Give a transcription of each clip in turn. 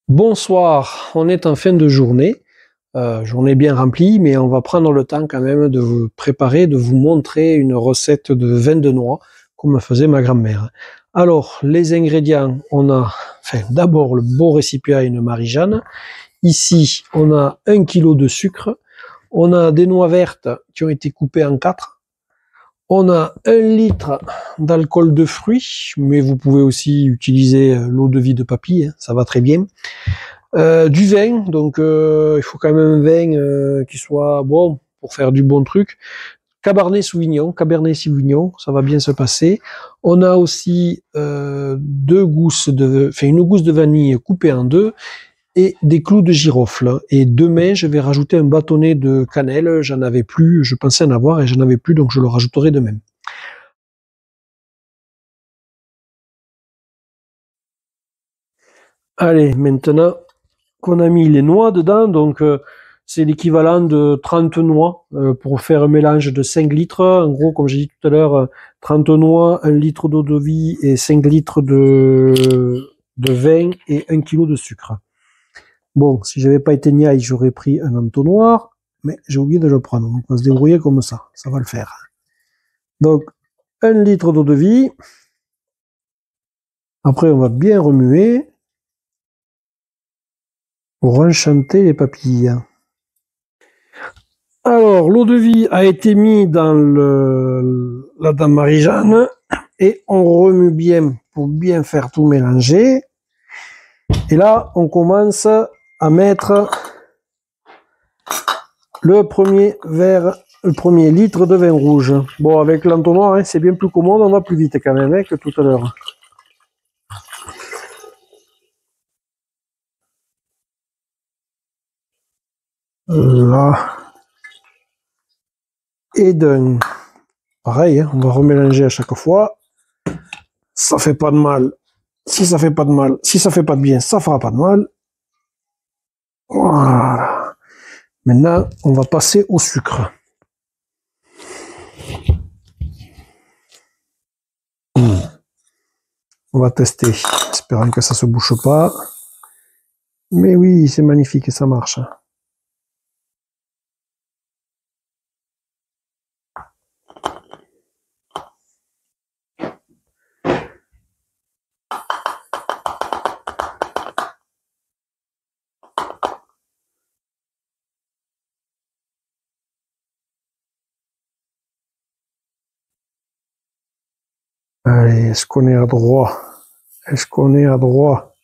Bonsoir, on est en fin de journée, journée bien remplie, mais on va prendre le temps quand même de vous préparer, de vous montrer une recette de vin de noix, comme faisait ma grand-mère. Alors, les ingrédients, d'abord le beau récipient à une Marie-Jeanne. Ici, on a 1 kilo de sucre, on a des noix vertes qui ont été coupées en 4. On a 1 litre d'alcool de fruits, mais vous pouvez aussi utiliser l'eau de vie de papy, hein, ça va très bien. Du vin, donc il faut quand même un vin qui soit bon pour faire du bon truc. Cabernet Sauvignon, ça va bien se passer. On a aussi une gousse de vanille coupée en deux et des clous de girofle. Et demain, je vais rajouter un bâtonnet de cannelle. J'en avais plus, je pensais en avoir et j'en avais plus, donc je le rajouterai demain. Allez, maintenant qu'on a mis les noix dedans, donc c'est l'équivalent de 30 noix pour faire un mélange de 5 litres. En gros, comme j'ai dit tout à l'heure, 30 noix, 1 litre d'eau de vie et 5 litres de vin et 1 kilo de sucre. Bon, si j'avais pas été niaille, j'aurais pris un entonnoir, mais j'ai oublié de le prendre. Donc on va se débrouiller comme ça va le faire. Donc, 1 litre d'eau de vie. Après, on va bien remuer pour enchanter les papilles. Alors, l'eau de vie a été mise dans la dame Marie-Jeanne et on remue bien pour bien faire tout mélanger. Et là, on commence à mettre le premier litre de vin rouge. Bon, avec l'entonnoir, hein, c'est bien plus commode, on va plus vite quand même hein, que tout à l'heure. Là. Et d'un. Pareil, hein, on va remélanger à chaque fois. Ça fait pas de mal. Si ça fait pas de mal, si ça fait pas de bien, ça fera pas de mal. Voilà. Maintenant, on va passer au sucre. On va tester, espérant que ça se bouche pas. Mais oui, c'est magnifique, ça marche. Allez, est-ce qu'on est à droit? Est-ce qu'on est à droit?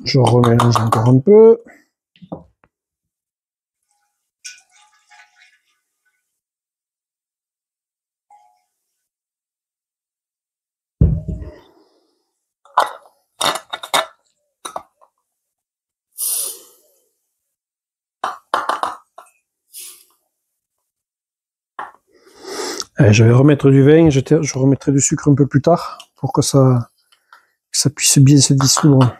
Je remélange encore un peu. Allez, je vais remettre du vin, je remettrai du sucre un peu plus tard pour que ça puisse bien se dissoudre.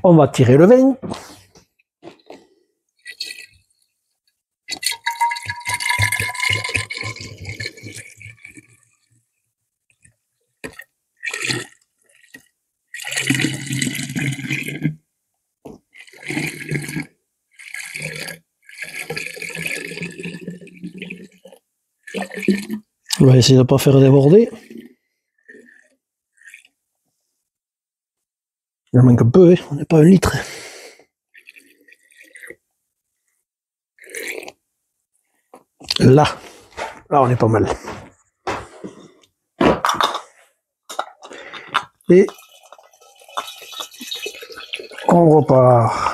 On va tirer le vin. On va essayer de ne pas faire déborder. Il en manque un peu, hein. On n'est pas à 1 litre. Là, on est pas mal. Et on repart.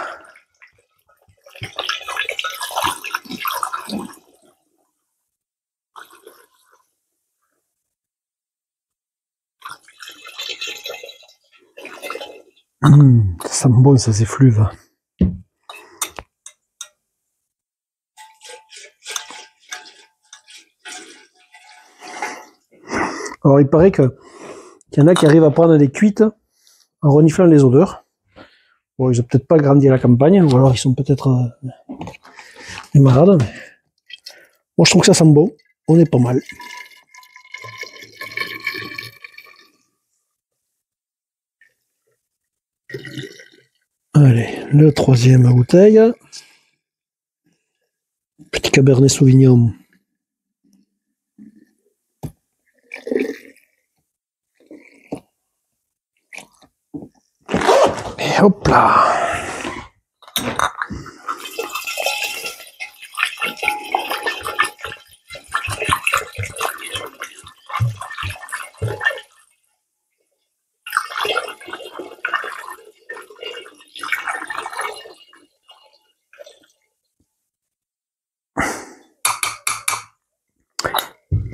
Ça sent bon, ça s'effluve. Alors, il paraît qu'il y en a qui arrivent à prendre des cuites en reniflant les odeurs. Bon, ils n'ont peut-être pas grandi à la campagne, ou alors ils sont peut-être des malades. Mais... moi, je trouve que ça sent bon. On est pas mal. Allez, le troisième bouteille. Petit Cabernet Sauvignon. Et hop là.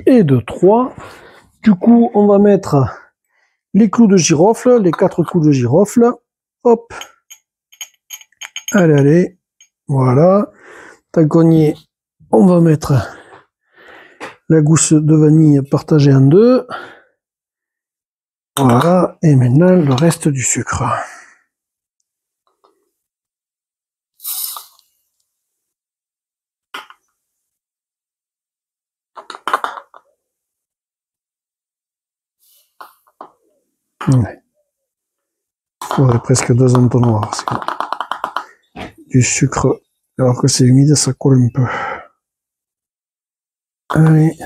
Et de 3. Du coup, on va mettre les clous de girofle, les 4 clous de girofle. Hop. Allez, allez. Voilà. Taconnier, on va mettre la gousse de vanille partagée en 2. Voilà. Et maintenant, le reste du sucre. Ouais. Ouais, presque 2 entonnoirs. Du sucre, alors que c'est humide, ça colle un peu. Allez.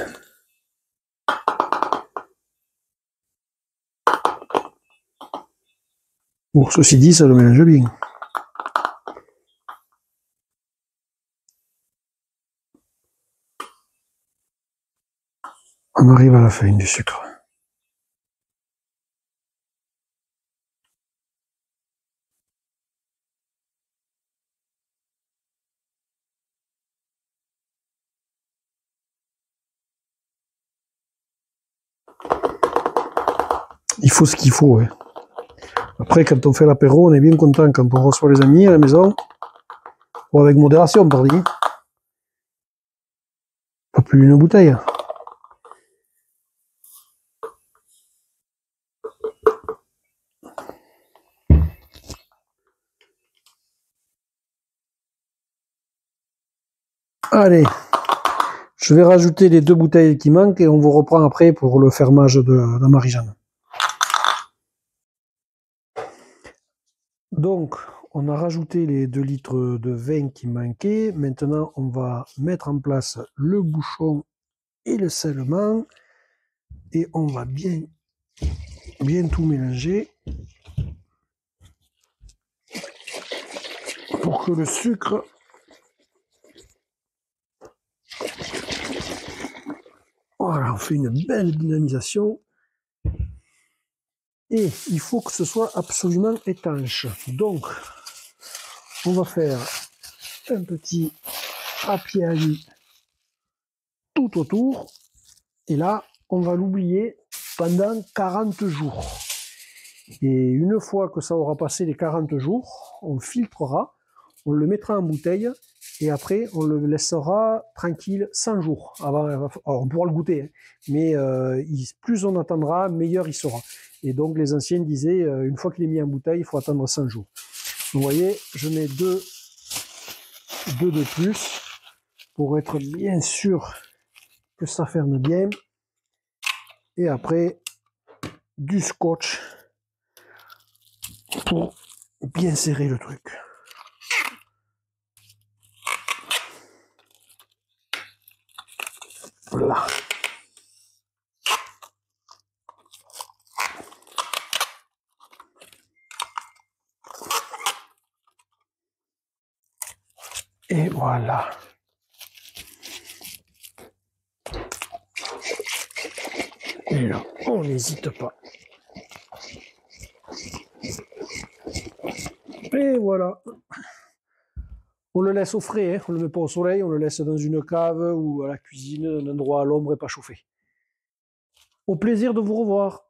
Bon, ceci dit, ça le mélange bien. On arrive à la fin du sucre. Il faut ce qu'il faut, ouais. Après, quand on fait l'apéro, on est bien content quand on reçoit les amis à la maison. Ou avec modération, pardi. Pas plus d'une bouteille. Allez, je vais rajouter les 2 bouteilles qui manquent et on vous reprend après pour le fermage de la Marie-Jeanne. Donc, on a rajouté les 2 litres de vin qui manquaient. Maintenant, on va mettre en place le bouchon et le scellement. Et on va bien tout mélanger pour que le sucre voilà, on fait une belle dynamisation et il faut que ce soit absolument étanche. Donc on va faire un petit rapier à lui tout autour et là on va l'oublier pendant 40 jours. Et une fois que ça aura passé les 40 jours, on filtrera, on le mettra en bouteille et après on le laissera tranquille 100 jours. Alors on pourra le goûter, hein, mais plus on attendra, meilleur il sera. Et donc les anciens disaient, une fois qu'il est mis en bouteille, il faut attendre 100 jours. Vous voyez, je mets 2 de plus pour être bien sûr que ça ferme bien. Et après, du scotch pour bien serrer le truc. Voilà. Et voilà. Et là, on n'hésite pas. Et voilà. On le laisse au frais, hein. On le met pas au soleil, on le laisse dans une cave ou à la cuisine, un endroit à l'ombre et pas chauffé. Au plaisir de vous revoir.